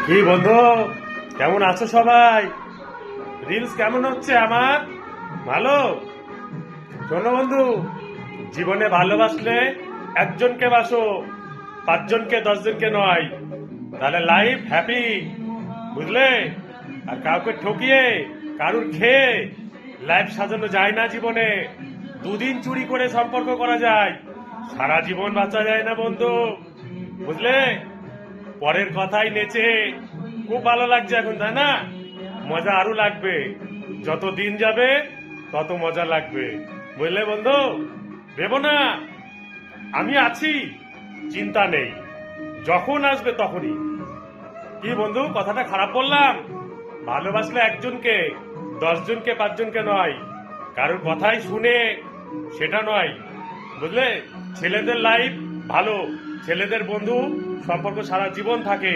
কি বন্ধু, কেমন আছো সবাই? রিলস কেমন হচ্ছে আমার? ভালো? শোনো বন্ধু, জীবনে ভালোবাসলে একজনকে বাসো, 5 জনকে 10 জনকে নয়, তাহলে লাইফ হ্যাপি, বুঝলে? আর কাউকে ঠকিয়ে কারুর খেয়ে লাইফ সাজানো যায় না জীবনে। দুদিন চুরি করে সম্পর্ক করা যায়, সারা জীবন বাঁচা যায় না বন্ধু, বুঝলে? পরের কথাই নেচে খুব ভালো লাগছে এখন, তাই না? মজা আরো লাগবে, যত দিন যাবে তত মজা লাগবে, বুঝলে বন্ধু? ভেবো না, আমি আছি, চিন্তা নেই, যখন আসবে তখনই। কি বন্ধু, কথাটা খারাপ বললাম? ভালোবাসলে একজনকে, 10 জনকে 5 জনকে নয়, কারোর কথাই শুনে সেটা নয়, বুঝলে? ছেলেদের লাইফ ভালো, ছেলেদের বন্ধু সম্পর্ক সারা জীবন থাকে,